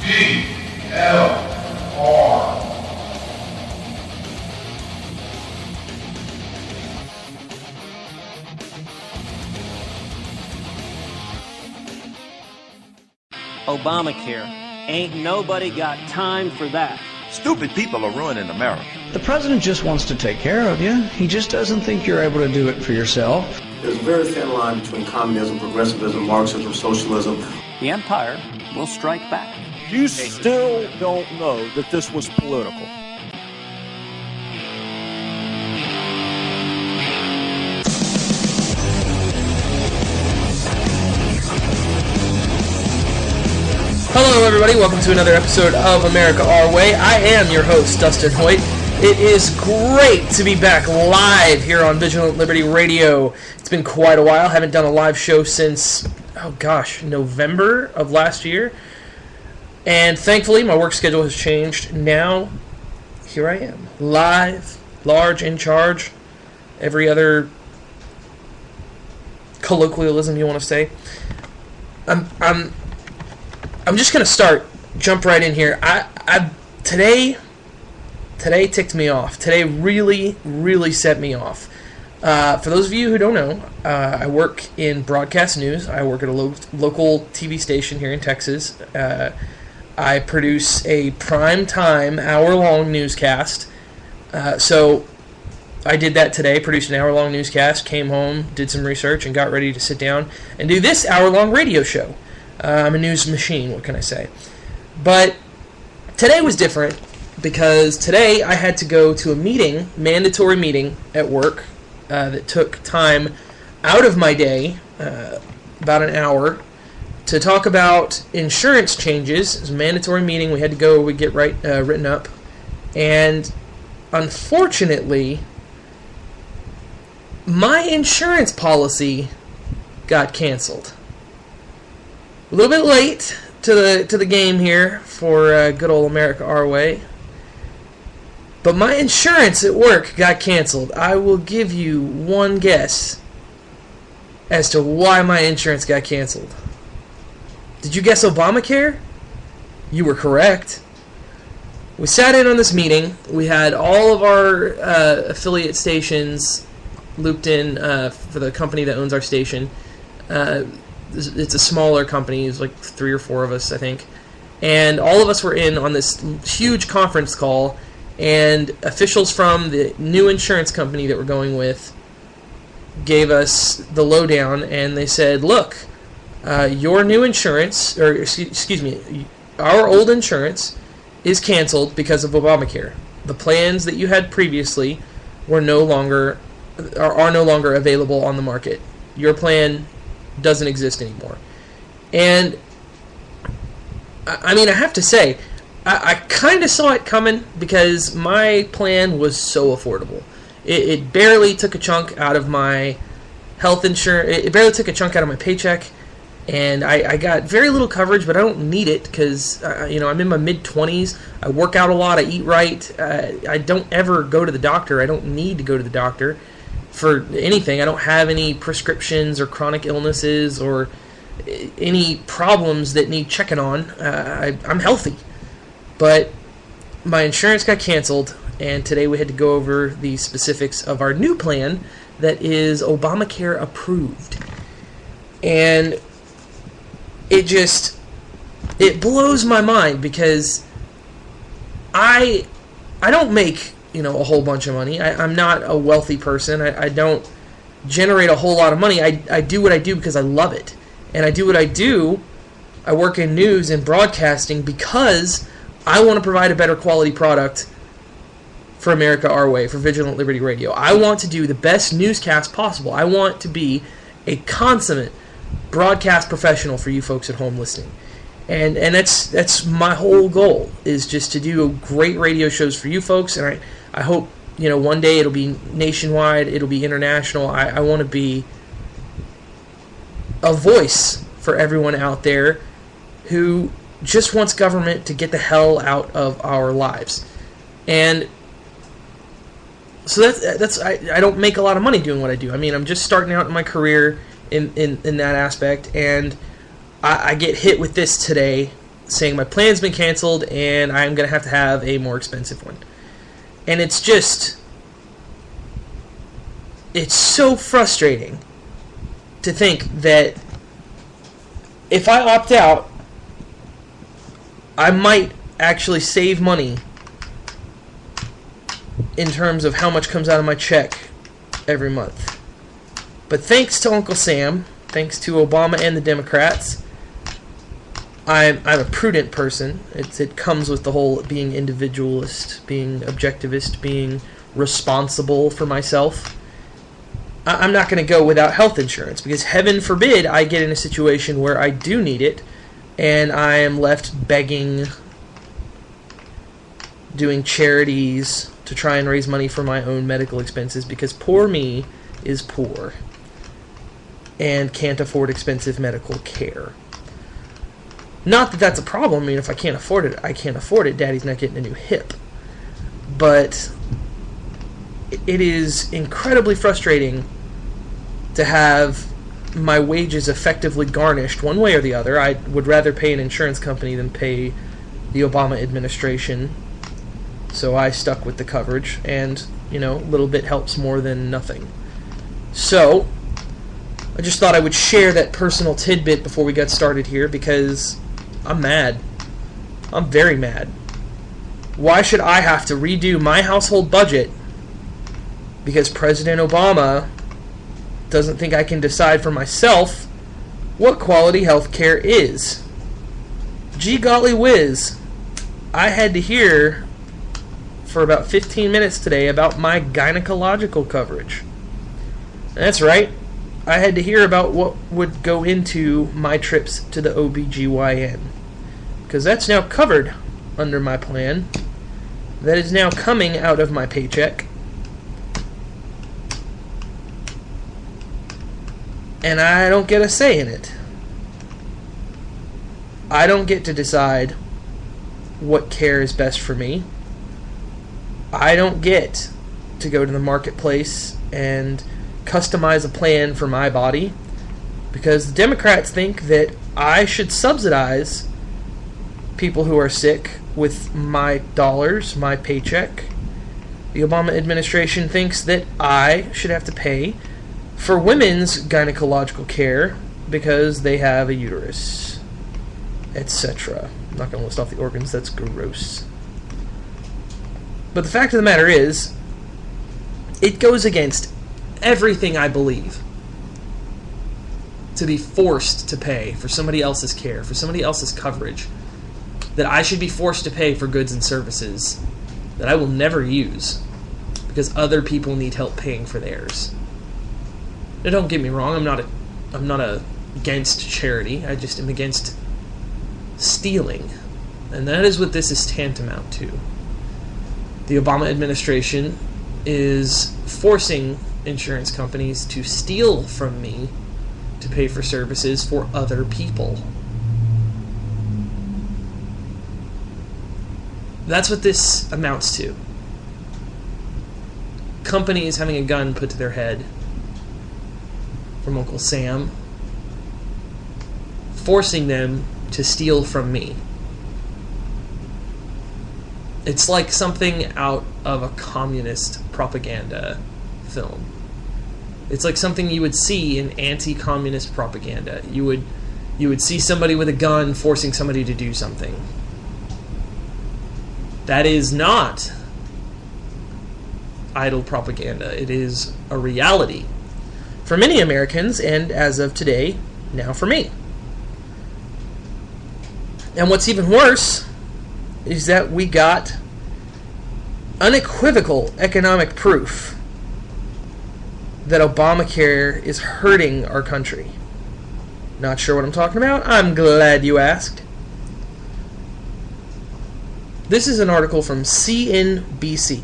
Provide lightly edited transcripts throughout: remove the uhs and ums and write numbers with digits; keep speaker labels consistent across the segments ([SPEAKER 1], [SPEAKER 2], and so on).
[SPEAKER 1] GLR.
[SPEAKER 2] Obamacare. Ain't nobody got time for that.
[SPEAKER 3] Stupid people are ruining America.
[SPEAKER 4] The president just wants to take care of you. He just doesn't think you're able to do it for yourself.
[SPEAKER 5] There's a very thin line between communism, progressivism, Marxism, socialism.
[SPEAKER 2] The empire will strike back.
[SPEAKER 6] You still don't know that this was political.
[SPEAKER 7] Hello, everybody. Welcome to another episode of America Our Way. I am your host, Dustin Hoyt. It is great to be back live here on Vigilant Liberty Radio. It's been quite a while. Haven't done a live show since, November of last year. And thankfully, my work schedule has changed. Now, here I am, live, large, in charge, every other colloquialism you want to say. I'm just going to jump right in here. Today ticked me off. Today really set me off. For those of you who don't know, I work in broadcast news. I work at a local TV station here in Texas. I produce a prime-time, hour-long newscast. So I did that today, produced an hour-long newscast, came home, did some research, and got ready to sit down and do this hour-long radio show. I'm a news machine, what can I say? But today was different because today I had to go to a meeting, mandatory meeting at work that took time out of my day, about an hour, to talk about insurance changes. It was a mandatory meeting. We had to go, get written up. And unfortunately, my insurance policy got canceled. A little bit late to the game here for good old America Our Way. But my insurance at work got canceled. I will give you one guess as to why my insurance got canceled. Did you guess Obamacare? You were correct. We sat in on this meeting. We had all of our affiliate stations looped in for the company that owns our station. It's a smaller company. It's like 3 or 4 of us, I think. And all of us were in on this huge conference call, and officials from the new insurance company that we're going with gave us the lowdown, and they said, look, your new insurance, or excuse me, our old insurance is canceled because of Obamacare. The plans that you had previously are no longer available on the market. Your plan doesn't exist anymore. And I mean, I have to say, I kind of saw it coming because my plan was so affordable. It barely took a chunk out of my health insurance. It barely took a chunk out of my paycheck, and I got very little coverage, but I don't need it because I'm in my mid-20s. I work out a lot. I eat right. I don't ever go to the doctor. I don't need to go to the doctor for anything. I don't have any prescriptions or chronic illnesses or any problems that need checking on. I'm healthy. But my insurance got canceled, and today we had to go over the specifics of our new plan that is Obamacare approved. And it blows my mind because I don't make a whole bunch of money. I'm not a wealthy person. I don't generate a whole lot of money. I do what I do because I love it. And I do what I do. I work in news and broadcasting because I want to provide a better quality product for America Our Way, for Vigilant Liberty Radio. I want to do the best newscast possible. I want to be a consummate broadcast professional for you folks at home listening. And that's my whole goal, is just to do great radio shows for you folks. And I hope, one day it'll be nationwide, it'll be international. I want to be a voice for everyone out there who just wants government to get the hell out of our lives. And so I don't make a lot of money doing what I do. I mean, I'm just starting out in my career in that aspect, and I get hit with this today, saying my plan's been canceled and I'm going to have a more expensive one. And it's so frustrating to think that if I opt out, I might actually save money in terms of how much comes out of my check every month. But thanks to Uncle Sam, thanks to Obama and the Democrats, I'm a prudent person. It comes with the whole being individualist, being objectivist, being responsible for myself. I'm not going to go without health insurance because heaven forbid I get in a situation where I do need it and I am left begging, doing charities to try and raise money for my own medical expenses because poor me is poor and can't afford expensive medical care. Not that that's a problem. I mean, if I can't afford it, I can't afford it. Daddy's not getting a new hip. But it is incredibly frustrating to have my wages effectively garnished one way or the other. I would rather pay an insurance company than pay the Obama administration. So I stuck with the coverage, and, a little bit helps more than nothing. So, I just thought I would share that personal tidbit before we got started here, because I'm mad. I'm very mad. Why should I have to redo my household budget because President Obama doesn't think I can decide for myself what quality health care is? Gee golly whiz, I had to hear for about 15 minutes today about my gynecological coverage. That's right. I had to hear about what would go into my trips to the OBGYN. Because that's now covered under my plan. That is now coming out of my paycheck. And I don't get a say in it. I don't get to decide what care is best for me. I don't get to go to the marketplace and customize a plan for my body because the Democrats think that I should subsidize people who are sick with my dollars, my paycheck. The Obama administration thinks that I should have to pay for women's gynecological care because they have a uterus, etc. I'm not going to list off the organs, that's gross. But the fact of the matter is, it goes against everything I believe to be forced to pay for somebody else's care, for somebody else's coverage, that I should be forced to pay for goods and services that I will never use because other people need help paying for theirs. Now, don't get me wrong, I'm not against charity. I just am against stealing. And that is what this is tantamount to. The Obama administration is forcing insurance companies to steal from me to pay for services for other people. That's what this amounts to. Companies having a gun put to their head from Uncle Sam, forcing them to steal from me. It's like something out of a communist propaganda film. It's like something you would see in anti-communist propaganda. You would see somebody with a gun forcing somebody to do something. That is not idle propaganda. It is a reality for many Americans, and as of today, now for me. And what's even worse is that we got unequivocal economic proof that Obamacare is hurting our country. Not sure what I'm talking about? I'm glad you asked. This is an article from CNBC,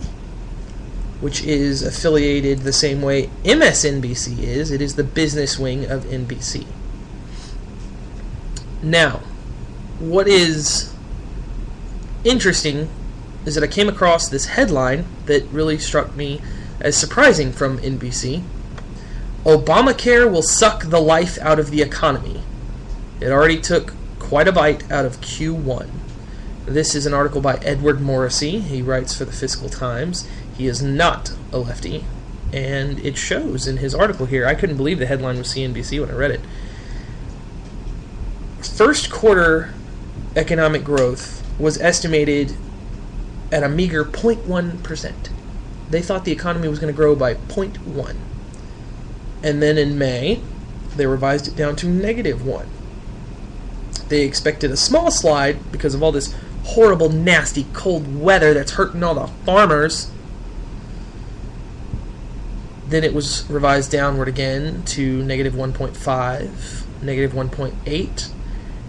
[SPEAKER 7] which is affiliated the same way MSNBC is. It is the business wing of NBC. Now, what is interesting is that I came across this headline that really struck me as surprising from NBC. Obamacare will suck the life out of the economy. It already took quite a bite out of Q1. This is an article by Edward Morrissey. He writes for the Fiscal Times. He is not a lefty, and it shows in his article here. I couldn't believe the headline was CNBC when I read it. First quarter economic growth was estimated at a meager 0.1%. They thought the economy was going to grow by 0.1. And then in May, they revised it down to -1. They expected a small slide because of all this horrible, nasty, cold weather that's hurting all the farmers. Then it was revised downward again to -1.5, -1.8.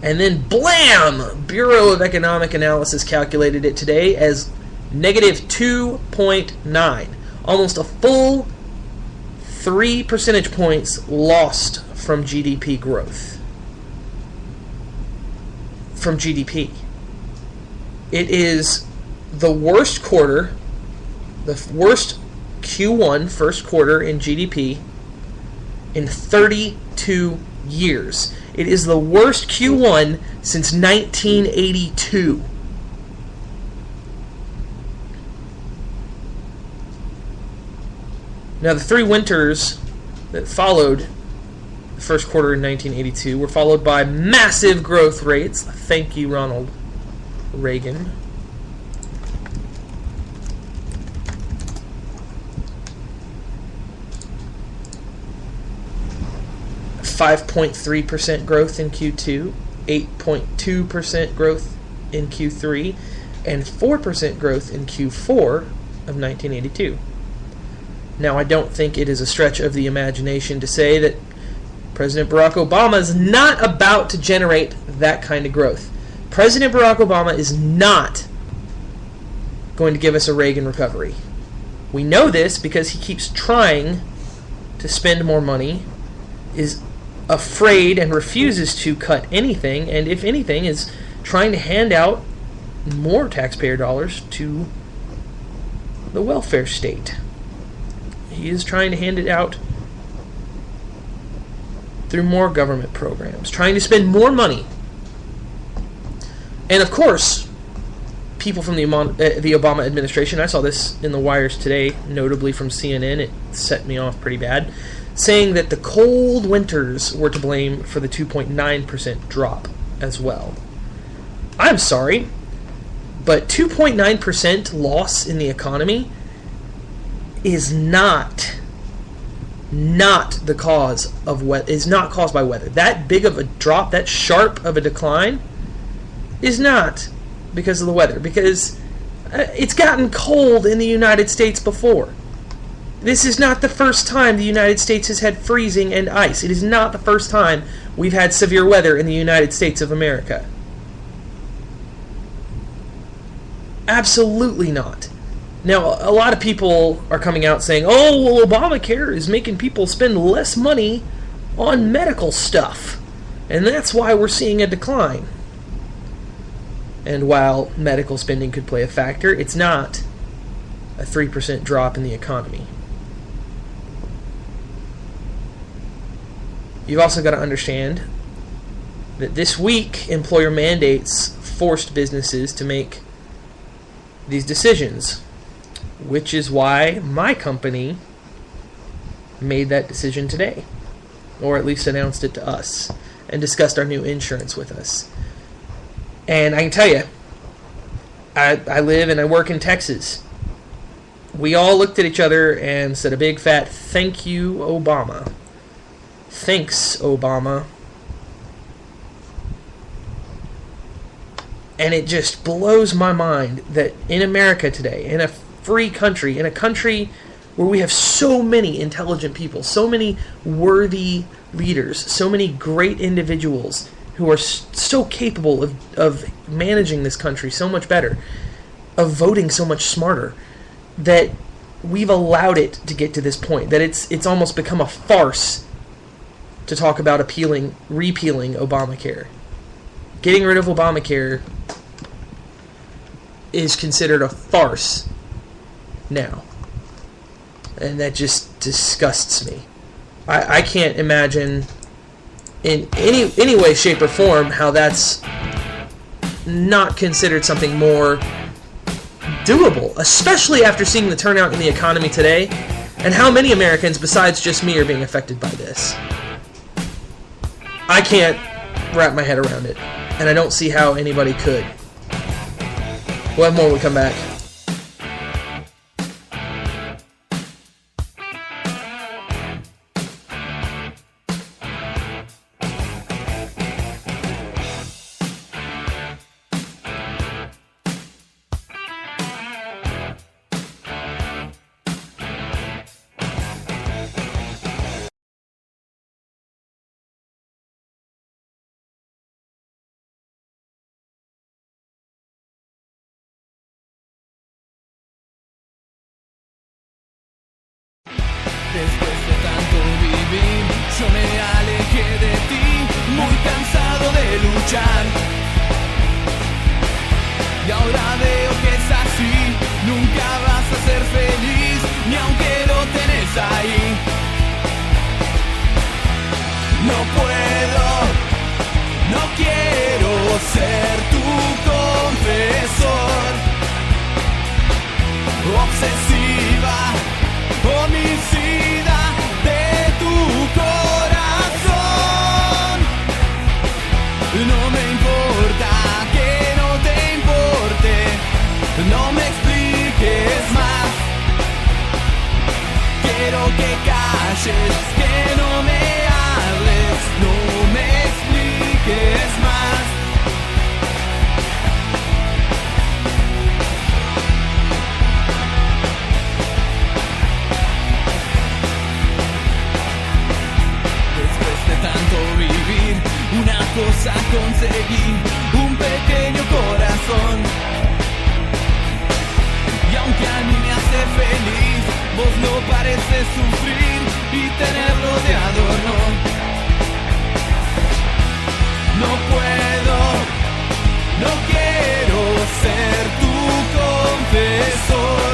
[SPEAKER 7] And then, blam! Bureau of Economic Analysis calculated it today as -2.9. Almost a full 3 percentage points lost from GDP growth. From GDP. It is the worst quarter, the worst Q1, first quarter in GDP in 32 years. It is the worst Q1 since 1982. Now, the 3 winters that followed the first quarter in 1982 were followed by massive growth rates. Thank you, Ronald Reagan. .3% growth in Q2, 8.2% growth in Q3, and 4% growth in Q4 of 1982. Now, I don't think it is a stretch of the imagination to say that President Barack Obama is not about to generate that kind of growth. President Barack Obama is not going to give us a Reagan recovery. We know this because he keeps trying to spend more money, is afraid and refuses to cut anything, and if anything is trying to hand out more taxpayer dollars to the welfare state. He is trying to hand it out through more government programs, trying to spend more money. And of course, people from the Obama administration, I saw this in the wires today, notably from CNN, it set me off pretty bad, saying that the cold winters were to blame for the 2.9% drop as well. I'm sorry, but 2.9% loss in the economy is not the cause of is not caused by weather. That big of a drop, that sharp of a decline, is not because of the weather, because it's gotten cold in the United States before. This is not the first time the United States has had freezing and ice. It is not the first time we've had severe weather in the United States of America. Absolutely not. Now, a lot of people are coming out saying, oh, well, Obamacare is making people spend less money on medical stuff, and that's why we're seeing a decline. And while medical spending could play a factor, it's not a 3% drop in the economy. You've also got to understand that this week, employer mandates forced businesses to make these decisions, which is why my company made that decision today, or at least announced it to us, and discussed our new insurance with us. And I can tell you, I live and I work in Texas. We all looked at each other and said a big fat thank you, Obama. Thanks, Obama. And it just blows my mind that in America today, in a free country, in a country where we have so many intelligent people, so many worthy leaders, so many great individuals who are so capable of managing this country so much better, of voting so much smarter, that we've allowed it to get to this point, that it's almost become a farce to talk about repealing Obamacare. Getting rid of Obamacare is considered a farce now. And that just disgusts me. I can't imagine in any way, shape, or form how that's not considered something more doable, especially after seeing the turnout in the economy today and how many Americans besides just me are being affected by this. I can't wrap my head around it, and I don't see how anybody could. We'll have more when we come back.
[SPEAKER 8] Después de tanto vivir, yo me alejé de ti, muy cansado de luchar. Y ahora veo que es así, nunca vas a ser feliz, ni aunque lo tenés ahí. No puedo, no quiero ser tu confesor, obsesiva, homicida de tu corazón. No me importa que no te importe, no me expliques más. Quiero que calles, que no me hables, no me expliques más. Tanto vivir, una cosa conseguí, un pequeño corazón. Y aunque a mí me hace feliz, vos no pareces sufrir y tenerlo de adorno. No puedo, no quiero ser tu confesor,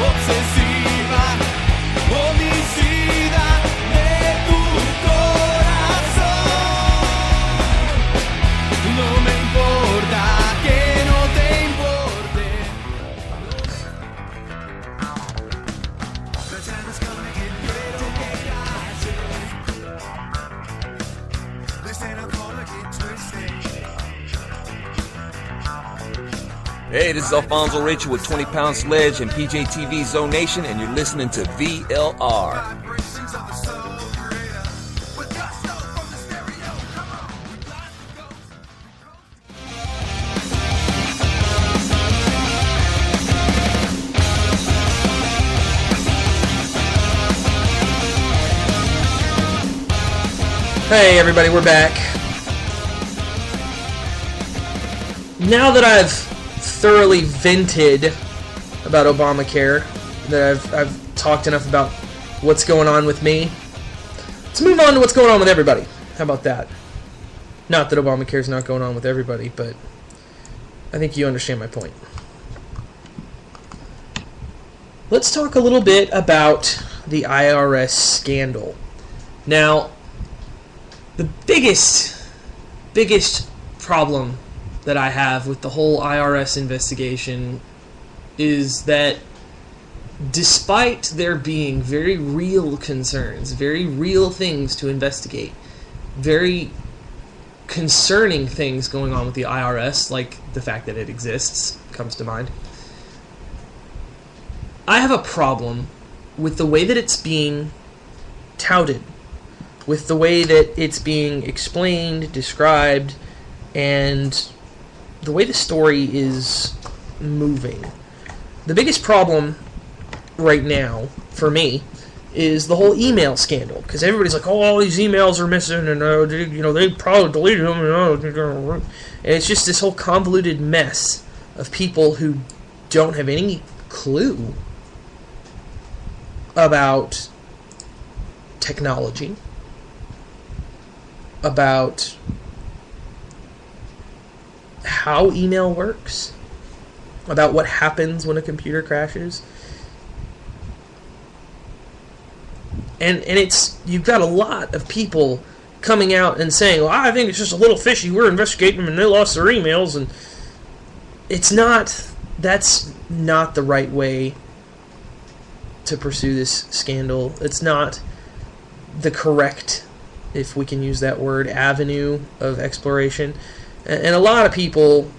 [SPEAKER 8] obsesiva, homicida. No me importa que no te importe. The time is coming, quiero que calles. This ain't a call to get twisted.
[SPEAKER 3] Hey, this is Alfonso Rachel with 20 Pound Sledge and PJTV Zone Nation, and you're listening to VLR.
[SPEAKER 7] Hey everybody, we're back. Now that I've thoroughly vented about Obamacare, that I've talked enough about what's going on with me, let's move on to what's going on with everybody. How about that? Not that Obamacare's not going on with everybody, but I think you understand my point. Let's talk a little bit about the IRS scandal. Now, the biggest problem that I have with the whole IRS investigation is that despite there being very real concerns, very real things to investigate, very concerning things going on with the IRS, like the fact that it exists comes to mind, I have a problem with the way that it's being touted, with the way that it's being explained, described, and the way the story is moving. The biggest problem right now, for me, is the whole email scandal. Because everybody's like, oh, all these emails are missing, and they probably deleted them. And it's just this whole convoluted mess of people who don't have any clue about technology, about how email works, about what happens when a computer crashes. And it's, you've got a lot of people coming out and saying, well, I think it's just a little fishy, we're investigating them and they lost their emails, and it's not, that's not the right way to pursue this scandal. It's not the correct, if we can use that word, avenue of exploration. And a lot of people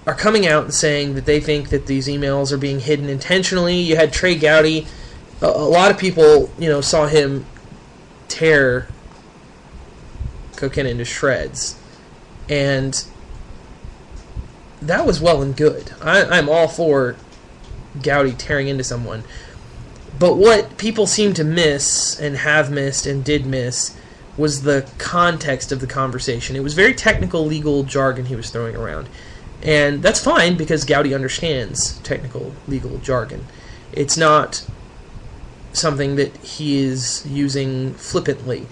[SPEAKER 7] are coming out and saying that they think that these emails are being hidden intentionally. You had Trey Gowdy. A lot of people, saw him tear Kokena into shreds. And that was well and good. I'm all for Gowdy tearing into someone. But what people seem to miss, and have missed, and did miss, was the context of the conversation. It was very technical legal jargon he was throwing around. And that's fine, because Gowdy understands technical legal jargon. It's not something that he is using flippantly.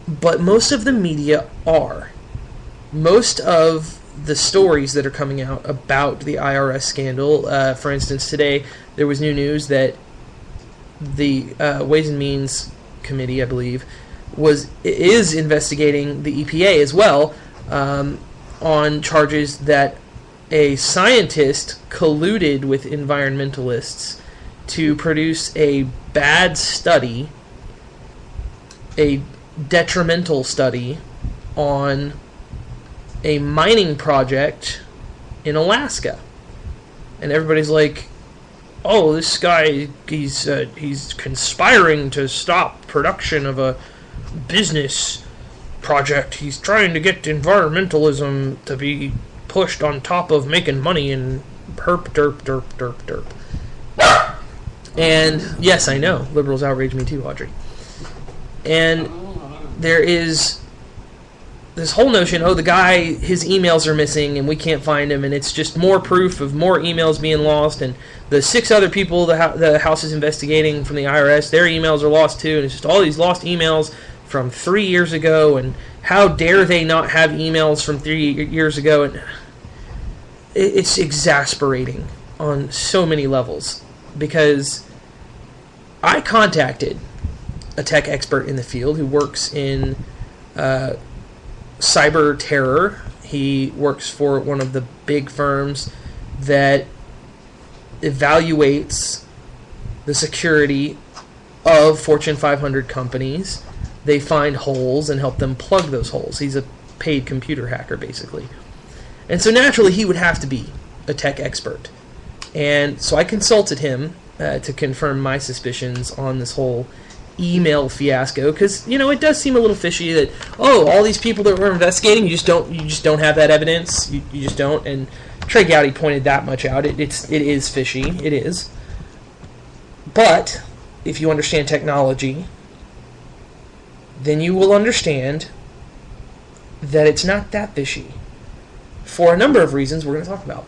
[SPEAKER 7] But most of the media are. Most of the stories that are coming out about the IRS scandal, for instance, today there was new news that the Ways and Means Committee, I believe, is investigating the EPA as well, on charges that a scientist colluded with environmentalists to produce a bad study, a detrimental study on a mining project in Alaska. And everybody's like, oh, this guy, he's conspiring to stop production of a business project. He's trying to get environmentalism to be pushed on top of making money and herp, derp, derp, derp, derp. And yes, I know, liberals outrage me too, Audrey. And there is this whole notion, the guy, his emails are missing and we can't find him, and it's just more proof of more emails being lost, and the 6 other people the House is investigating from the IRS, their emails are lost too, and it's just all these lost emails from 3 years ago, and how dare they not have emails from 3 years ago, and it's exasperating on so many levels, because I contacted a tech expert in the field who works in cyber terror. He works for one of the big firms that evaluates the security of Fortune 500 companies. They find holes and help them plug those holes. He's a paid computer hacker, basically. And so naturally, he would have to be a tech expert. And so I consulted him to confirm my suspicions on this whole email fiasco, because it does seem a little fishy that all these people that we're investigating, you just don't have that evidence. You just don't. And Trey Gowdy pointed that much out. It is fishy. It is. But if you understand technology, then you will understand that it's not that fishy, for a number of reasons we're going to talk about.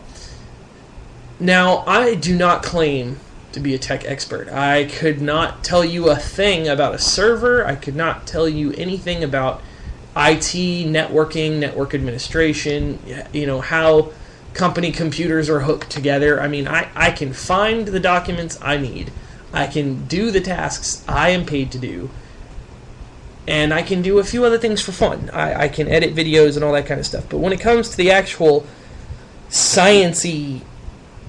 [SPEAKER 7] Now, I do not claim to be a tech expert. I could not tell you a thing about a server. I could not tell you anything about IT, networking, network administration, how company computers are hooked together. I mean, I can find the documents I need. I can do the tasks I am paid to do. And I can do a few other things for fun. I can edit videos and all that kind of stuff. But when it comes to the actual science-y,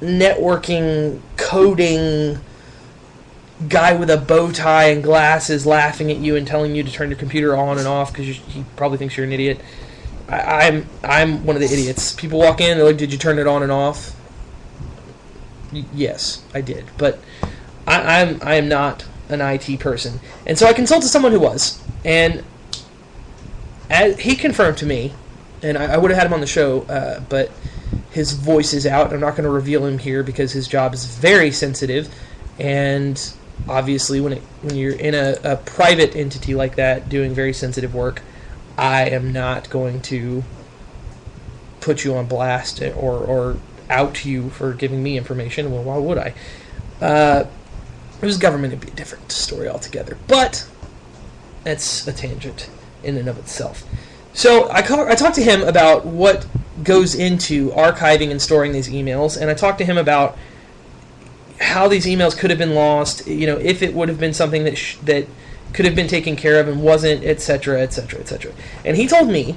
[SPEAKER 7] networking, coding, guy with a bow tie and glasses laughing at you and telling you to turn your computer on and off because he probably thinks you're an idiot. I'm one of the idiots. People walk in, they're like, did you turn it on and off? Yes, I did. But I am not an IT person. And so I consulted someone who was. And he confirmed to me, and I would have had him on the show, but his voice is out. I'm not going to reveal him here because his job is very sensitive. And obviously when you're in a private entity like that doing very sensitive work, I am not going to put you on blast or out you for giving me information. Well, why would I? If it was government, it'd be a different story altogether. But that's a tangent in and of itself. So I talked to him about what goes into archiving and storing these emails, and I talked to him about how these emails could have been lost, if it would have been something that could have been taken care of and wasn't, etc., etc., etc. And he told me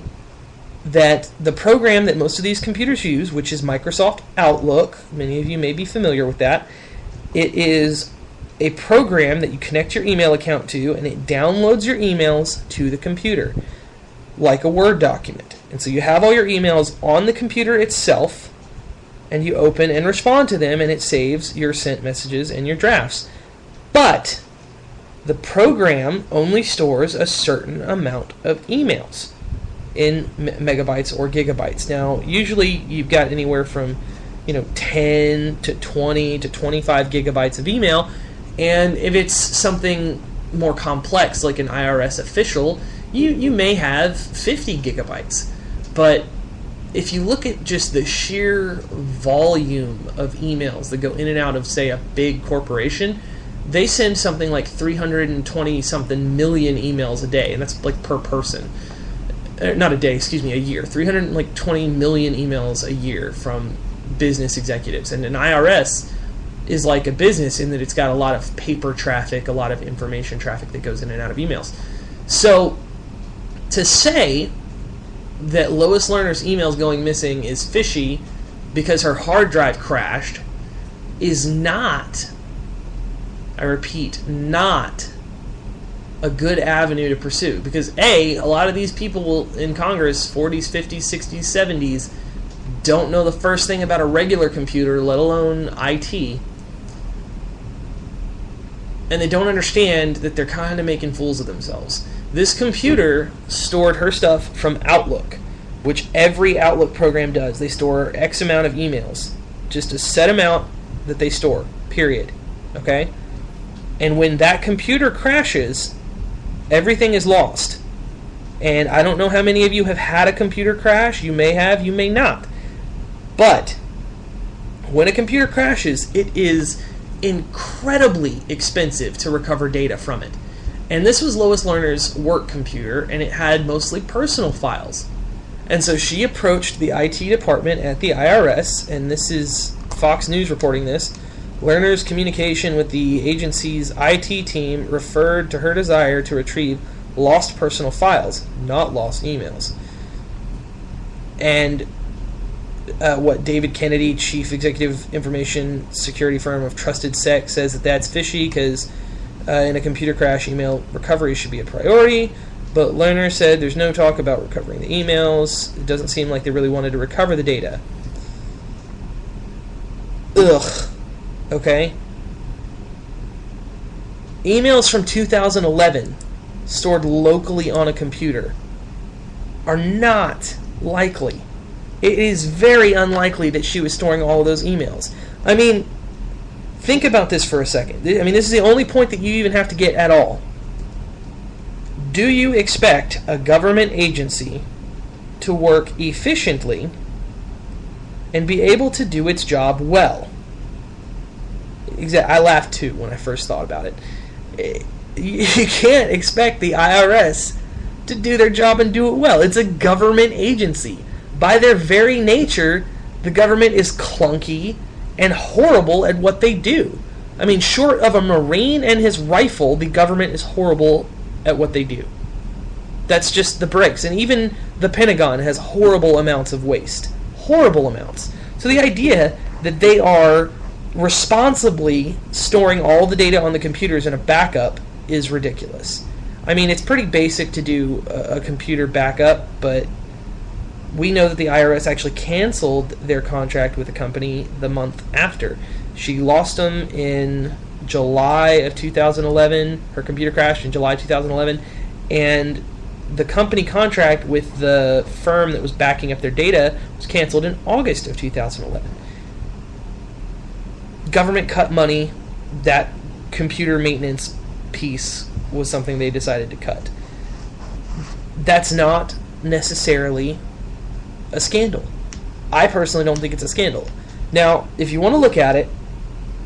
[SPEAKER 7] that the program that most of these computers use, which is Microsoft Outlook, many of you may be familiar with that, it is a program that you connect your email account to, and it downloads your emails to the computer, like a Word document. And so you have all your emails on the computer itself, and you open and respond to them, and it saves your sent messages and your drafts. But the program only stores a certain amount of emails in megabytes or gigabytes. Now, usually you've got anywhere from 10 to 20 to 25 gigabytes of email, and if it's something more complex like an IRS official, you may have 50 gigabytes. But if you look at just the sheer volume of emails that go in and out of, say, a big corporation, they send something like 320-something million emails a day, and that's like per person. Not a day, excuse me, a year. 320 million emails a year from business executives. And an IRS is like a business in that it's got a lot of paper traffic, a lot of information traffic that goes in and out of emails. So to say that Lois Lerner's emails going missing is fishy because her hard drive crashed is not, I repeat, not a good avenue to pursue. Because a lot of these people in Congress, 40s, 50s, 60s, 70s, don't know the first thing about a regular computer, let alone IT. And they don't understand that they're kind of making fools of themselves. This computer stored her stuff from Outlook, which every Outlook program does. They store X amount of emails, just a set amount that they store, period. Okay? And when that computer crashes, everything is lost. And I don't know how many of you have had a computer crash. You may have, you may not. But when a computer crashes, it is incredibly expensive to recover data from it. And this was Lois Lerner's work computer, and it had mostly personal files. And so she approached the IT department at the IRS, and this is Fox News reporting this. Lerner's communication with the agency's IT team referred to her desire to retrieve lost personal files, not lost emails. And what David Kennedy, chief executive information security firm of Trusted Sec, says that that's fishy because in a computer crash, email recovery should be a priority. But Lerner said there's no talk about recovering the emails. It doesn't seem like they really wanted to recover the data. Ugh. Okay? Emails from 2011 stored locally on a computer are not likely. It is very unlikely that she was storing all of those emails. I mean, think about this for a second. I mean, this is the only point that you even have to get at all. Do you expect a government agency to work efficiently and be able to do its job well? I laughed too when I first thought about it. You can't expect the IRS to do their job and do it well. It's a government agency. By their very nature, the government is clunky and horrible at what they do. I mean, short of a Marine and his rifle, the government is horrible at what they do. That's just the breaks. And even the Pentagon has horrible amounts of waste. Horrible amounts. So the idea that they are responsibly storing all the data on the computers in a backup is ridiculous. I mean, it's pretty basic to do a computer backup, but we know that the IRS actually canceled their contract with the company the month after. She lost them in July of 2011. Her computer crashed in July 2011, and the company contract with the firm that was backing up their data was canceled in August of 2011. Government cut money. That computer maintenance piece was something they decided to cut. That's not necessarily a scandal. I personally don't think it's a scandal. Now, if you want to look at it,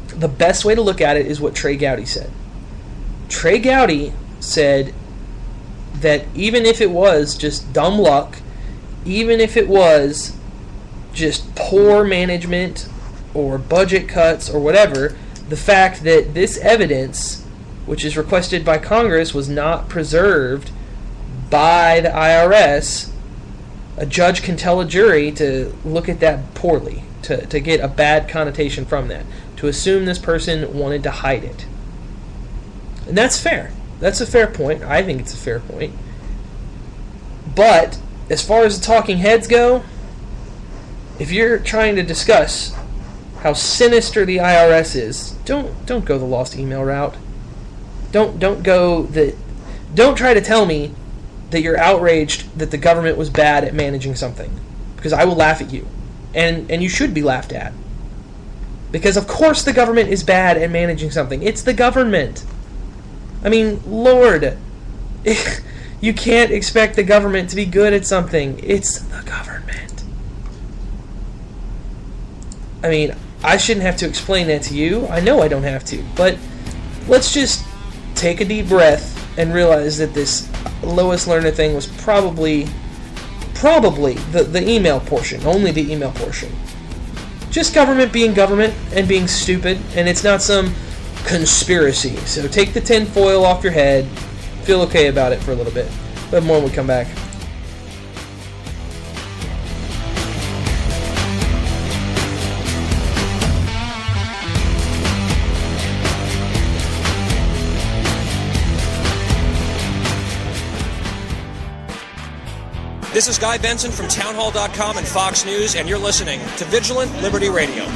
[SPEAKER 7] the best way to look at it is what Trey Gowdy said. Trey Gowdy said that even if it was just dumb luck, even if it was just poor management or budget cuts or whatever, the fact that this evidence, which is requested by Congress, was not preserved by the IRS, a judge can tell a jury to look at that poorly, to get a bad connotation from that, to assume this person wanted to hide it. And that's fair. That's a fair point. I think it's a fair point. But as far as the talking heads go, if you're trying to discuss how sinister the IRS is, don't go the lost email route. Don't try to tell me that you're outraged that the government was bad at managing something, because I will laugh at you, and you should be laughed at, because of course the government is bad at managing something. It's the government. I mean, Lord, you can't expect the government to be good at something. It's the government. I mean, I shouldn't have to explain that to you. I know I don't have to, but let's just take a deep breath and realize that this Lois Lerner thing was probably the email portion, only the email portion. Just government being government and being stupid, and it's not some conspiracy. So take the tin foil off your head, feel okay about it for a little bit. But more when we come back.
[SPEAKER 9] This is Guy Benson from townhall.com and Fox News, and you're listening to Vigilant Liberty Radio.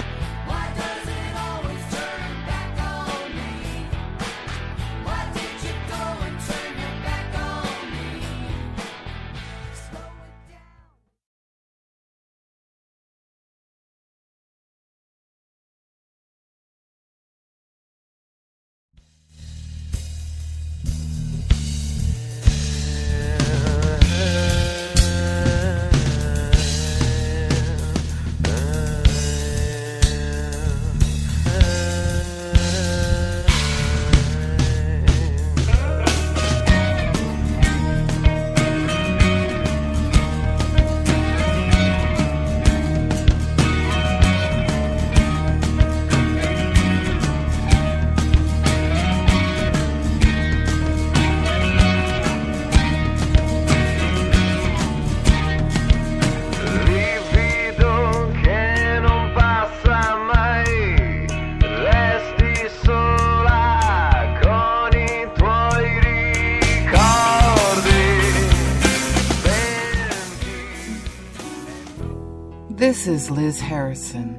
[SPEAKER 10] This is Liz Harrison,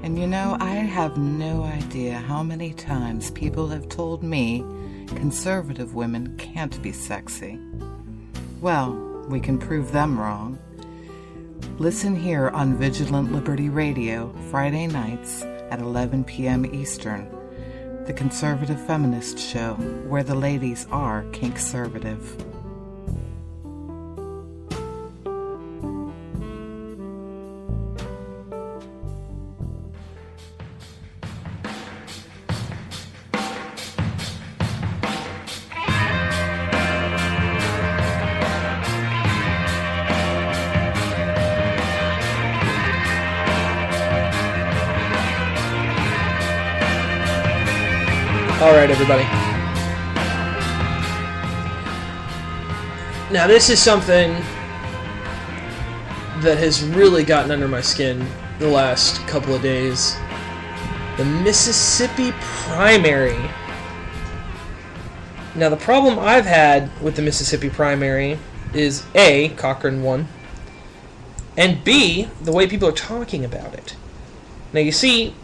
[SPEAKER 10] and you know, I have no idea how many times people have told me conservative women can't be sexy. Well, we can prove them wrong. Listen here on Vigilant Liberty Radio, Friday nights at 11 p.m. Eastern, the conservative feminist show where the ladies are kink-servative.
[SPEAKER 7] Alright, everybody. Now, this is something that has really gotten under my skin the last couple of days. The Mississippi primary. Now, the problem I've had with the Mississippi primary is A, Cochran won, and B, the way people are talking about it. Now, you see,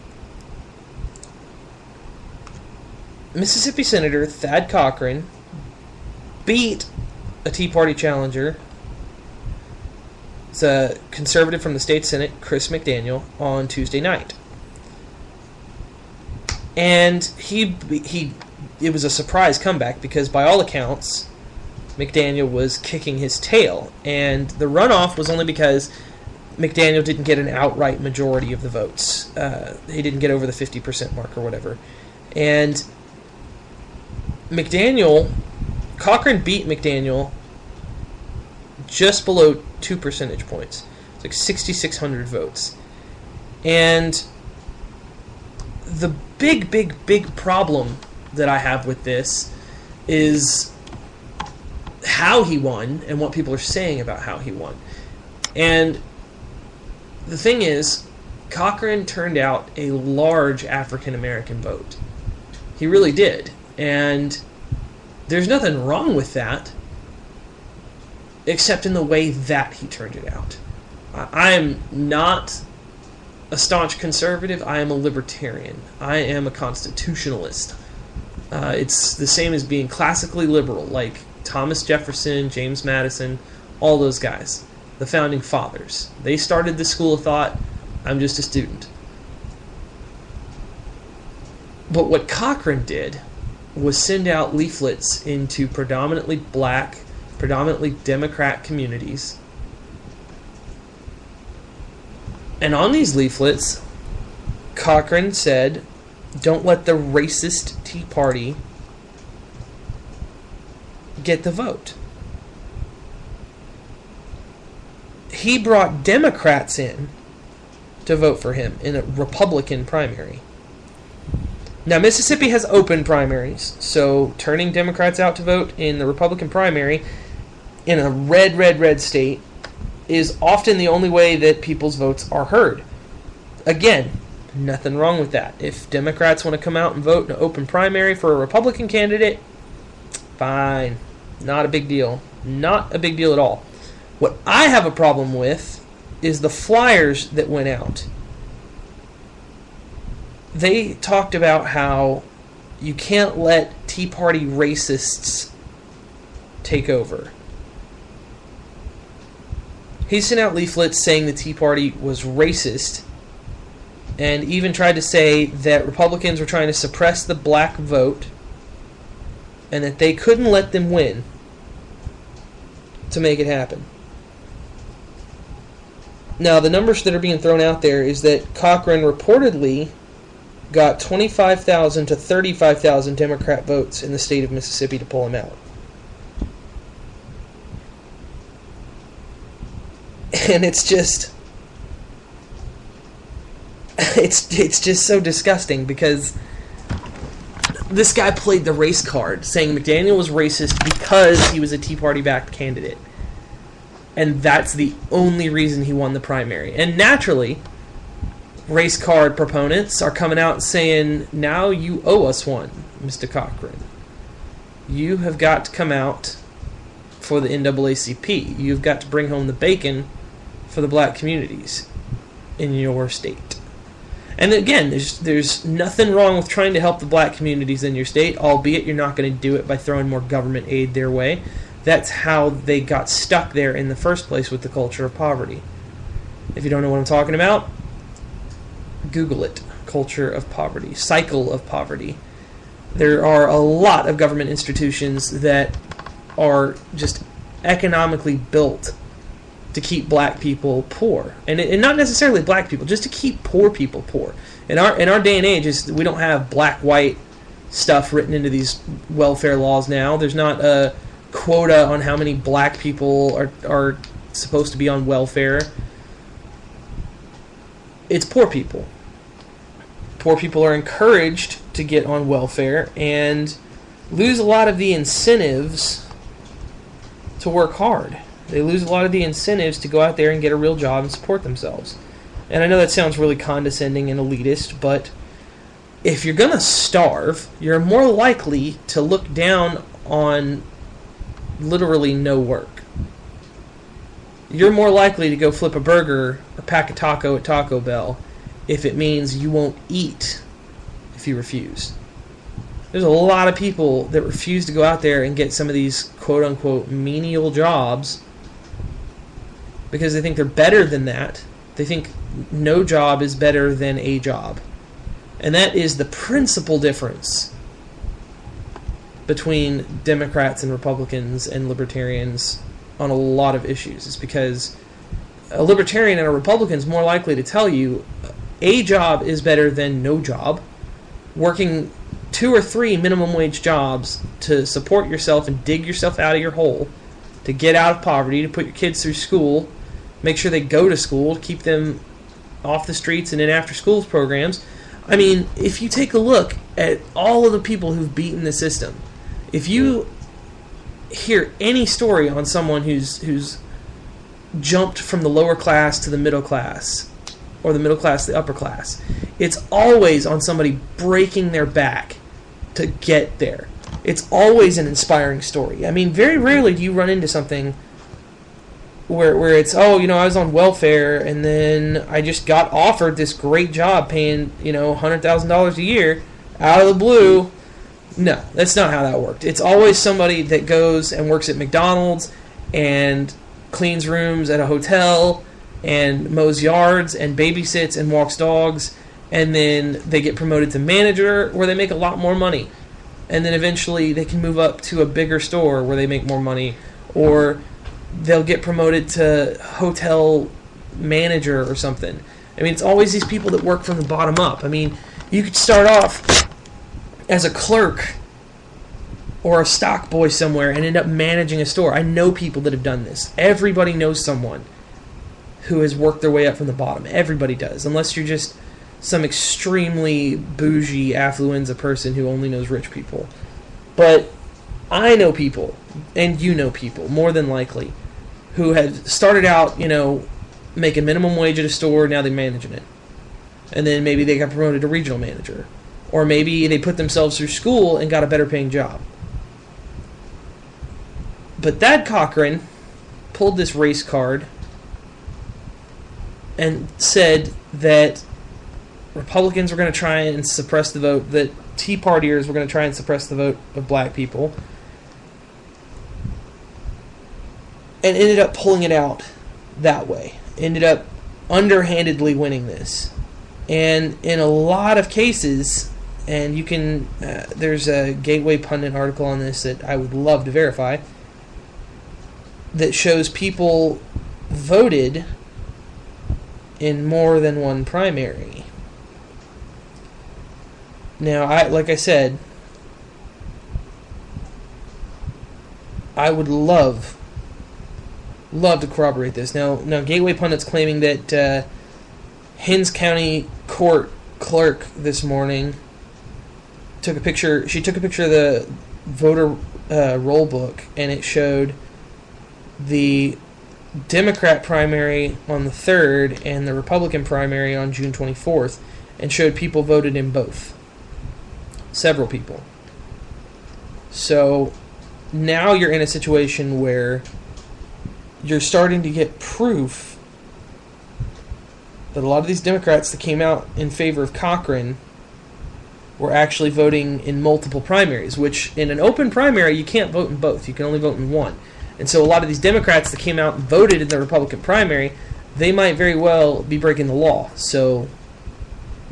[SPEAKER 7] Mississippi Senator Thad Cochran beat a Tea Party challenger. It's a conservative from the state Senate, Chris McDaniel, on Tuesday night. And it was a surprise comeback because by all accounts, McDaniel was kicking his tail. And the runoff was only because McDaniel didn't get an outright majority of the votes. He didn't get over the 50% mark or whatever. And Cochran beat McDaniel just below 2 percentage points. It's like 6,600 votes. And the big, big, big problem that I have with this is how he won and what people are saying about how he won. And the thing is, Cochran turned out a large African American vote. He really did. And there's nothing wrong with that, except in the way that he turned it out. I am not a staunch conservative. I am a libertarian. I am a constitutionalist. It's the same as being classically liberal, like Thomas Jefferson, James Madison, all those guys, the founding fathers. They started the school of thought. I'm just a student. But what Cochran did was send out leaflets into predominantly black, predominantly Democrat communities. And on these leaflets, Cochran said, don't let the racist Tea Party get the vote. He brought Democrats in to vote for him in a Republican primary. Now, Mississippi has open primaries, so turning Democrats out to vote in the Republican primary in a red state is often the only way that people's votes are heard. Again, nothing wrong with that. If Democrats want to come out and vote in an open primary for a Republican candidate, fine. Not a big deal. Not a big deal at all. What I have a problem with is the flyers that went out. They talked about how you can't let Tea Party racists take over. He sent out leaflets saying the Tea Party was racist, and even tried to say that Republicans were trying to suppress the black vote and that they couldn't let them win to make it happen. Now, the numbers that are being thrown out there is that Cochran reportedly got 25,000 to 35,000 Democrat votes in the state of Mississippi to pull him out. And it's just so disgusting because this guy played the race card, saying McDaniel was racist because he was a Tea Party-backed candidate. And that's the only reason he won the primary. And naturally, race card proponents are coming out and saying, now you owe us one, Mr. Cochran. You have got to come out for the NAACP. You've got to bring home the bacon for the black communities in your state. And again, there's nothing wrong with trying to help the black communities in your state, albeit you're not going to do it by throwing more government aid their way. That's how they got stuck there in the first place with the culture of poverty. If you don't know what I'm talking about, Google it. Culture of poverty. Cycle of poverty. There are a lot of government institutions that are just economically built to keep black people poor. And not necessarily black people, just to keep poor people poor. In our day and age, we don't have black-white stuff written into these welfare laws now. There's not a quota on how many black people are supposed to be on welfare. It's poor people. Poor people are encouraged to get on welfare and lose a lot of the incentives to work hard. They lose a lot of the incentives to go out there and get a real job and support themselves. And I know that sounds really condescending and elitist, but if you're going to starve, you're more likely to look down on literally no work. You're more likely to go flip a burger or pack a taco at Taco Bell if it means you won't eat if you refuse. There's a lot of people that refuse to go out there and get some of these quote-unquote menial jobs because they think they're better than that. They think no job is better than a job. And that is the principal difference between Democrats and Republicans and Libertarians on a lot of issues. It's because a Libertarian and a Republican is more likely to tell you a job is better than no job. Working 2 or 3 minimum wage jobs to support yourself and dig yourself out of your hole, to get out of poverty, to put your kids through school, make sure they go to school, to keep them off the streets and in after schools programs. I mean, if you take a look at all of the people who've beaten the system, if you hear any story on someone who's jumped from the lower class to the middle class, or the middle class to the upper class, it's always on somebody breaking their back to get there. It's always an inspiring story. I mean, very rarely do you run into something where it's, I was on welfare and then I just got offered this great job paying, $100,000 a year out of the blue. No, that's not how that worked. It's always somebody that goes and works at McDonald's and cleans rooms at a hotel and mows yards and babysits and walks dogs, and then they get promoted to manager where they make a lot more money. And then eventually they can move up to a bigger store where they make more money, or they'll get promoted to hotel manager or something. I mean, it's always these people that work from the bottom up. I mean, you could start off as a clerk or a stock boy somewhere and end up managing a store. I know people that have done this. Everybody knows someone who has worked their way up from the bottom. Everybody does, unless you're just some extremely bougie affluenza person who only knows rich people. But I know people, and you know people, more than likely, who have started out, making minimum wage at a store, now they're managing it. And then maybe they got promoted to regional manager. Or maybe they put themselves through school and got a better paying job. But Thad Cochran pulled this race card and said that Republicans were going to try and suppress the vote, that Tea Partiers were going to try and suppress the vote of black people, and ended up pulling it out that way. Ended up underhandedly winning this. And in a lot of cases, and you can, there's a Gateway Pundit article on this that I would love to verify, that shows people voted in more than one primary. Now, like I said, I would love to corroborate this. Now, Gateway Pundit's claiming that Hinds County Court clerk this morning took a picture of the voter roll book, and it showed the Democrat primary on the 3rd and the Republican primary on June 24th, and showed people voted in both. Several people. So now you're in a situation where you're starting to get proof that a lot of these Democrats that came out in favor of Cochran were actually voting in multiple primaries, which in an open primary you can't vote in both. You can only vote in one. And so a lot of these Democrats that came out and voted in the Republican primary, they might very well be breaking the law. So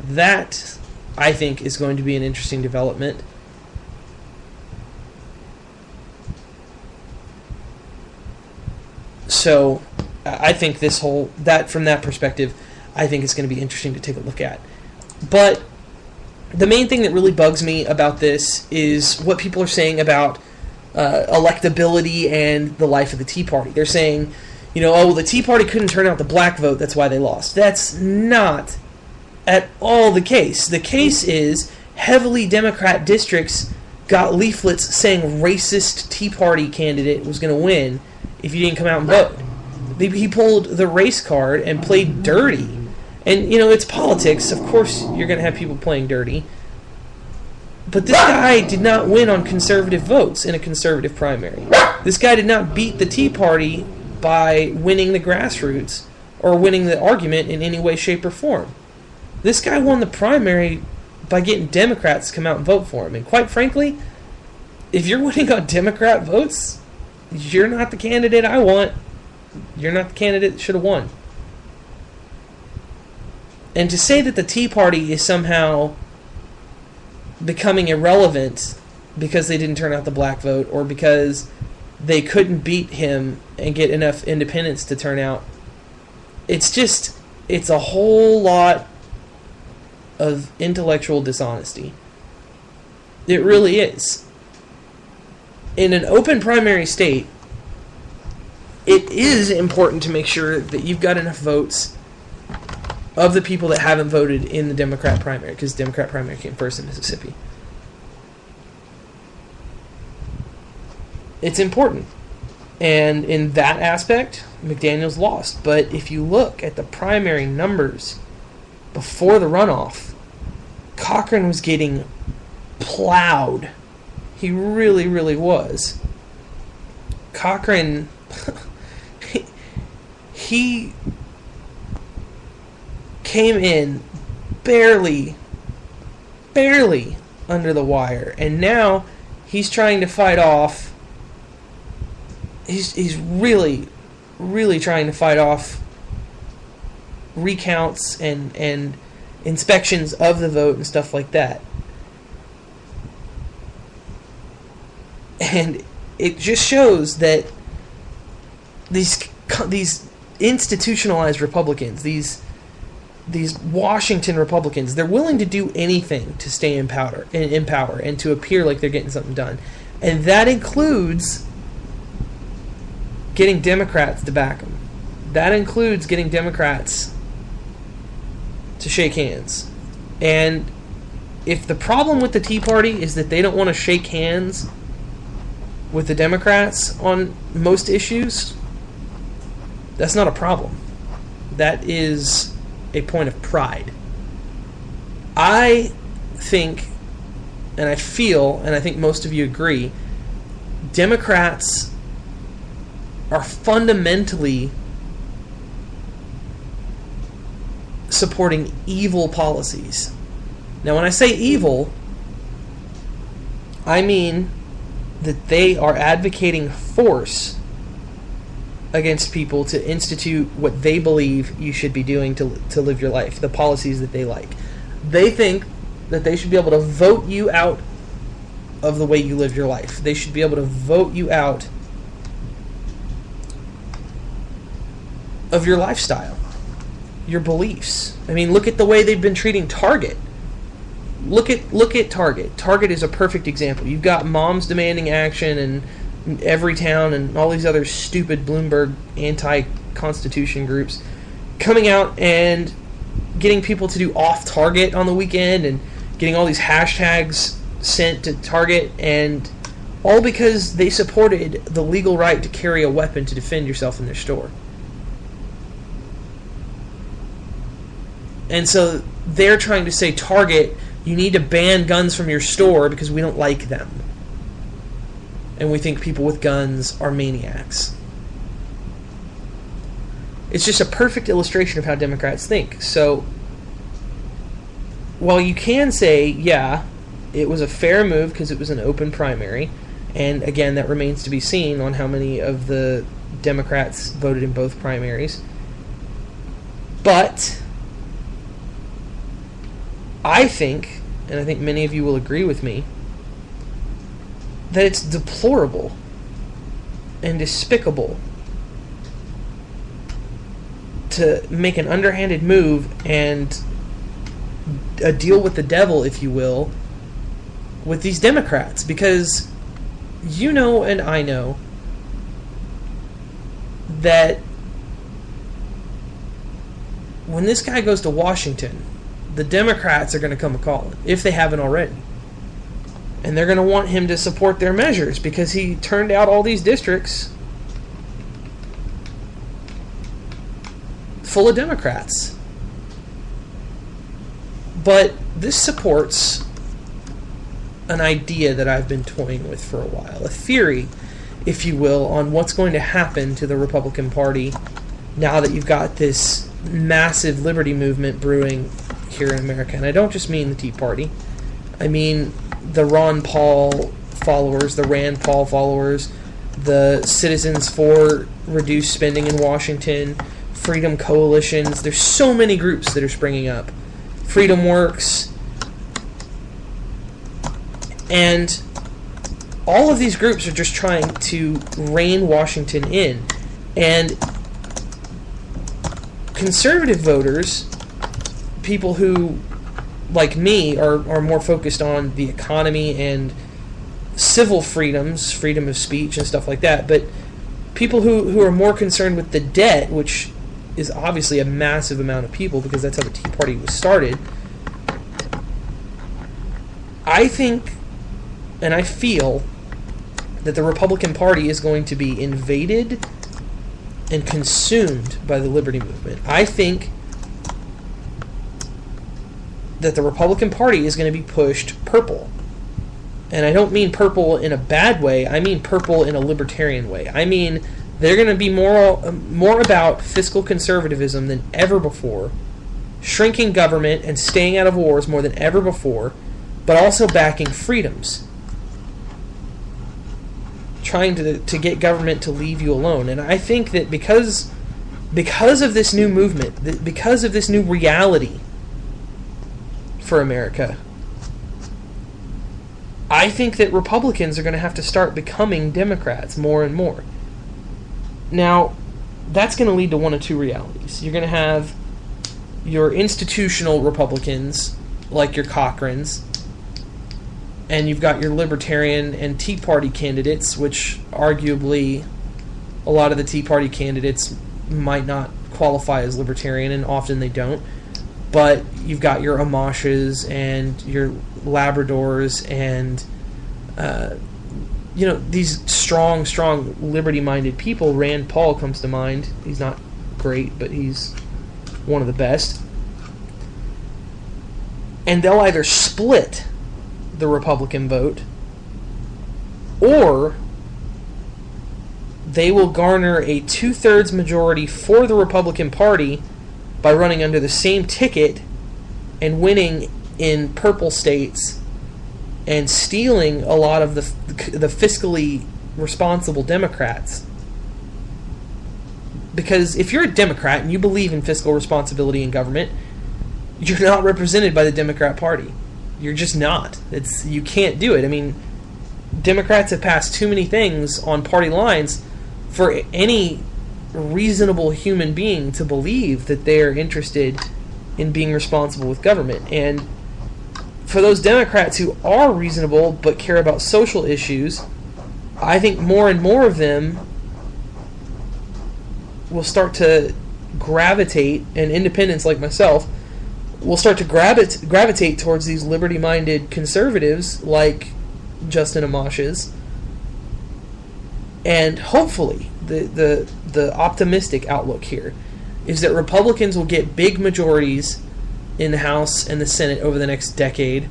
[SPEAKER 7] that, I think, is going to be an interesting development. So I think from that perspective, I think it's going to be interesting to take a look at. But the main thing that really bugs me about this is what people are saying about electability and the life of the Tea Party. They're saying, the Tea Party couldn't turn out the black vote, that's why they lost. That's not at all the case. The case is heavily Democrat districts got leaflets saying racist Tea Party candidate was going to win if you didn't come out and vote. He pulled the race card and played dirty. And, it's politics. Of course you're going to have people playing dirty. But this guy did not win on conservative votes in a conservative primary. This guy did not beat the Tea Party by winning the grassroots or winning the argument in any way, shape, or form. This guy won the primary by getting Democrats to come out and vote for him. And quite frankly, if you're winning on Democrat votes, you're not the candidate I want. You're not the candidate that should have won. And to say that the Tea Party is somehow becoming irrelevant because they didn't turn out the black vote, or because they couldn't beat him and get enough independents to turn out, it's a whole lot of intellectual dishonesty. It really is. In an open primary state, it is important to make sure that you've got enough votes of the people that haven't voted in the Democrat primary, because the Democrat primary came first in Mississippi. It's important. And in that aspect, McDaniels lost. But if you look at the primary numbers before the runoff, Cochran was getting plowed. He really, really was. Cochran, he came in barely under the wire. And now he's trying to fight off. He's really, really trying to fight off recounts and inspections of the vote and stuff like that. And it just shows that these institutionalized Republicans, these Washington Republicans, they're willing to do anything to stay in power and to appear like they're getting something done. And that includes getting Democrats to back them. That includes getting Democrats to shake hands. And if the problem with the Tea Party is that they don't want to shake hands with the Democrats on most issues, that's not a problem. That is a point of pride. I think, and I feel, and I think most of you agree, Democrats are fundamentally supporting evil policies. Now, when I say evil, I mean that they are advocating force against people to institute what they believe you should be doing to live your life, the policies that they like. They think that they should be able to vote you out of the way you live your life. They should be able to vote you out of your lifestyle, your beliefs. I mean, look at the way they've been treating Target. Look at Target. Target is a perfect example. You've got moms demanding action in every town and all these other stupid Bloomberg anti-Constitution groups coming out and getting people to do off Target on the weekend and getting all these hashtags sent to Target, and all because they supported the legal right to carry a weapon to defend yourself in their store. And so they're trying to say, Target, you need to ban guns from your store because we don't like them. And we think people with guns are maniacs. It's just a perfect illustration of how Democrats think. So, while you can say, yeah, it was a fair move because it was an open primary, and again, that remains to be seen on how many of the Democrats voted in both primaries. But I think, and I think many of you will agree with me, that it's deplorable and despicable to make an underhanded move and a deal with the devil, if you will, with these Democrats. Because you know and I know that when this guy goes to Washington, the Democrats are going to come a-calling, if they haven't already. And they're going to want him to support their measures because he turned out all these districts full of Democrats. But this supports an idea that I've been toying with for a while, a theory, if you will, on what's going to happen to the Republican Party now that you've got this massive liberty movement brewing here in America. And I don't just mean the Tea Party. I mean the Ron Paul followers, the Rand Paul followers, the Citizens for Reduced Spending in Washington, freedom coalitions. There's so many groups that are springing up. Freedom Works. And all of these groups are just trying to rein Washington in. And conservative voters, people who, like me, are more focused on the economy and civil freedoms, freedom of speech and stuff like that, but people who are more concerned with the debt, which is obviously a massive amount of people because that's how the Tea Party was started. I think, and I feel, that the Republican Party is going to be invaded and consumed by the liberty movement. I think that the Republican Party is going to be pushed purple. And I don't mean purple in a bad way, I mean purple in a libertarian way. I mean they're going to be more about fiscal conservatism than ever before, shrinking government and staying out of wars more than ever before, but also backing freedoms. Trying to get government to leave you alone. And I think that because of this new movement, because of this new reality for America, I think that Republicans are going to have to start becoming Democrats more and more. Now, that's going to lead to one of two realities. You're going to have your institutional Republicans, like your Cochrans, and you've got your Libertarian and Tea Party candidates, which arguably a lot of the Tea Party candidates might not qualify as Libertarian, and often they don't. But you've got your Amashes and your Labradors and, these strong liberty-minded people. Rand Paul comes to mind. He's not great, but he's one of the best. And they'll either split the Republican vote, or they will garner a 2/3 majority for the Republican Party by running under the same ticket and winning in purple states and stealing a lot of the fiscally responsible Democrats. Because if you're a Democrat and you believe in fiscal responsibility in government, you're not represented by the Democrat Party. You're just not. You can't do it. I mean, Democrats have passed too many things on party lines for any reasonable human being to believe that they're interested in being responsible with government. And for those Democrats who are reasonable but care about social issues, I think more and more of them will start to gravitate, and independents like myself will start to gravitate towards these liberty-minded conservatives like Justin Amash is. And hopefully, the optimistic outlook here is that Republicans will get big majorities in the House and the Senate over the next decade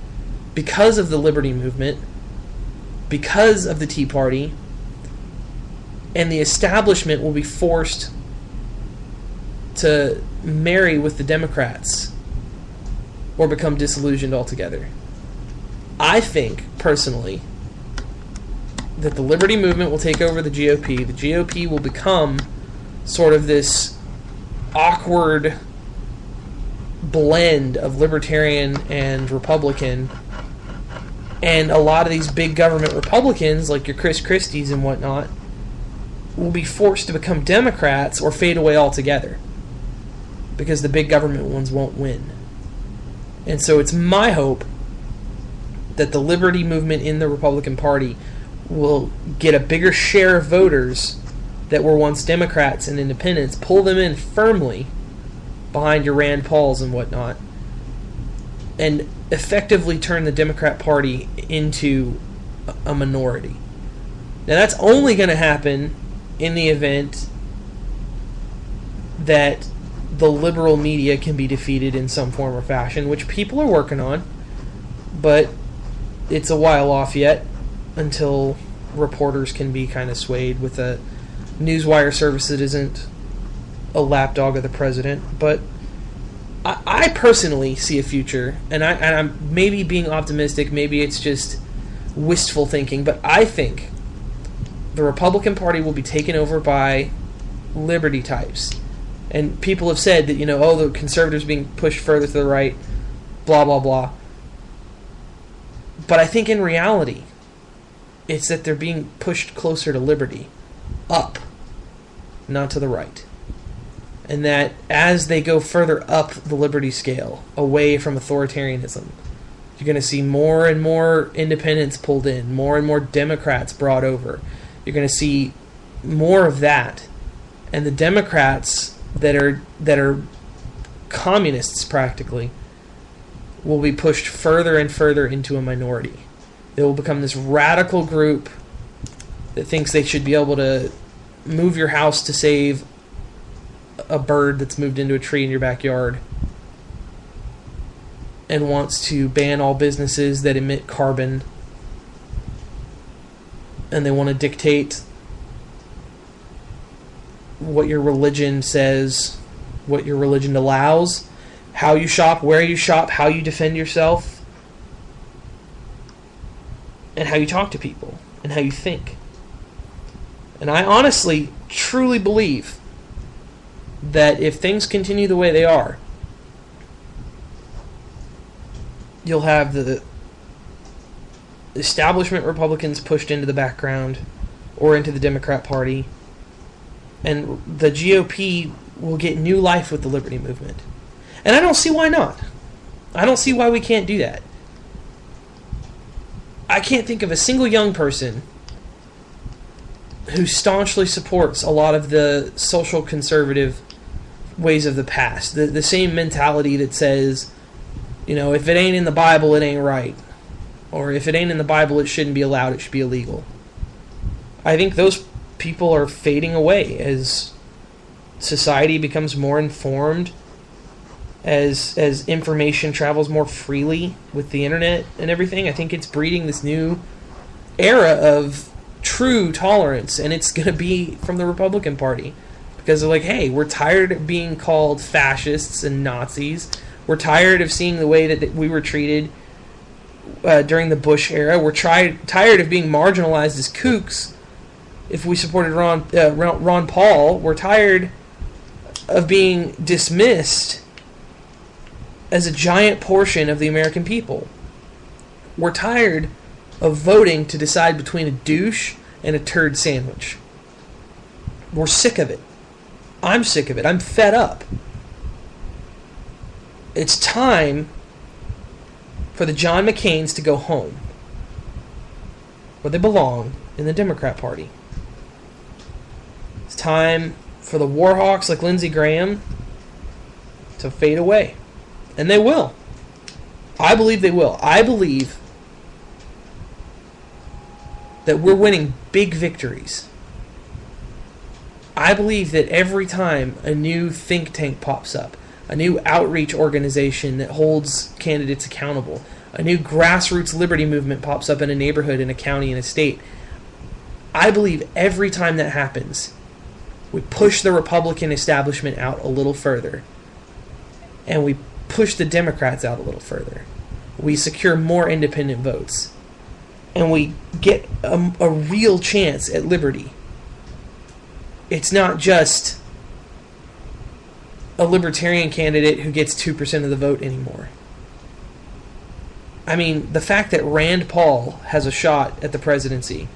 [SPEAKER 7] because of the liberty movement, because of the Tea Party, and the establishment will be forced to marry with the Democrats or become disillusioned altogether. I think, personally, that the liberty movement will take over the GOP. The GOP will become sort of this awkward blend of libertarian and Republican, and a lot of these big government Republicans, like your Chris Christies and whatnot, will be forced to become Democrats or fade away altogether because the big government ones won't win. And so it's my hope that the liberty movement in the Republican Party will get a bigger share of voters that were once Democrats and independents, pull them in firmly behind your Rand Pauls and whatnot, and effectively turn the Democrat Party into a minority. Now that's only going to happen in the event that the liberal media can be defeated in some form or fashion, which people are working on, but it's a while off yet until reporters can be kind of swayed with a newswire service that isn't a lapdog of the president. But I personally see a future, and I'm maybe being optimistic, maybe it's just wistful thinking, but I think the Republican Party will be taken over by liberty types. And people have said that, the conservatives being pushed further to the right, blah, blah, blah. But I think in reality, it's that they're being pushed closer to liberty, up, not to the right. And that as they go further up the liberty scale, away from authoritarianism, you're going to see more and more independents pulled in, more and more Democrats brought over. You're going to see more of that. And the Democrats that are communists practically will be pushed further and further into a minority. They will become this radical group that thinks they should be able to move your house to save a bird that's moved into a tree in your backyard, and wants to ban all businesses that emit carbon, and they want to dictate what your religion says, what your religion allows, how you shop, where you shop, how you defend yourself, and how you talk to people, and how you think. And I honestly, truly believe that if things continue the way they are, you'll have the establishment Republicans pushed into the background or into the Democrat Party, and the GOP will get new life with the liberty movement. And I don't see why not. I don't see why we can't do that. I can't think of a single young person who staunchly supports a lot of the social conservative ways of the past. The same mentality that says, if it ain't in the Bible, it ain't right. Or if it ain't in the Bible, it shouldn't be allowed, it should be illegal. I think those people are fading away as society becomes more informed, as information travels more freely with the internet and everything. I think it's breeding this new era of true tolerance, and it's going to be from the Republican Party. Because they're like, hey, we're tired of being called fascists and Nazis. We're tired of seeing the way that we were treated during the Bush era. We're tired of being marginalized as kooks if we supported Ron Paul. We're tired of being dismissed as a giant portion of the American people. We're tired of voting to decide between a douche and a turd sandwich. We're sick of it. I'm sick of it. I'm fed up. It's time for the John McCains to go home, where they belong, in the Democrat Party. It's time for the warhawks like Lindsey Graham to fade away. And they will. I believe they will. I believe that we're winning big victories. I believe that every time a new think tank pops up, a new outreach organization that holds candidates accountable, a new grassroots liberty movement pops up in a neighborhood, in a county, in a state, I believe every time that happens, we push the Republican establishment out a little further, and we push the Democrats out a little further. We secure more independent votes, and we get a real chance at liberty. It's not just a libertarian candidate who gets 2% of the vote anymore. I mean, the fact that Rand Paul has a shot at the presidency,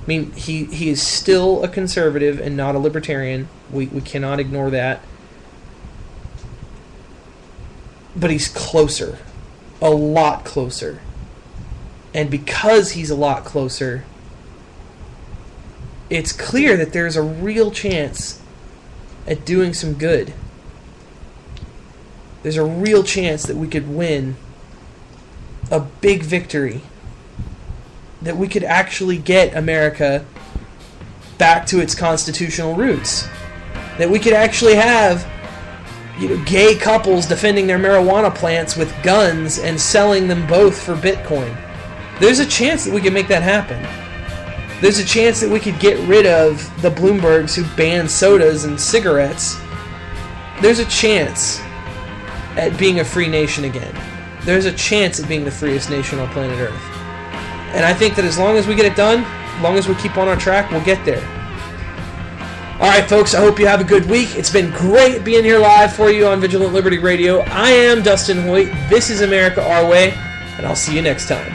[SPEAKER 7] I mean, he is still a conservative and not a libertarian. We cannot ignore that. But he's closer. A lot closer. And because he's a lot closer, it's clear that there's a real chance at doing some good. There's a real chance that we could win a big victory. That we could actually get America back to its constitutional roots. That we could actually have gay couples defending their marijuana plants with guns and selling them both for Bitcoin. There's a chance that we can make that happen. There's a chance that we could get rid of the Bloombergs who ban sodas and cigarettes. There's a chance at being a free nation again. There's a chance at being the freest nation on planet Earth. And I think that as long as we get it done, as long as we keep on our track, we'll get there. Alright folks, I hope you have a good week. It's been great being here live for you on Vigilant Liberty Radio. I am Dustin Hoyt. This is America Our Way, and I'll see you next time.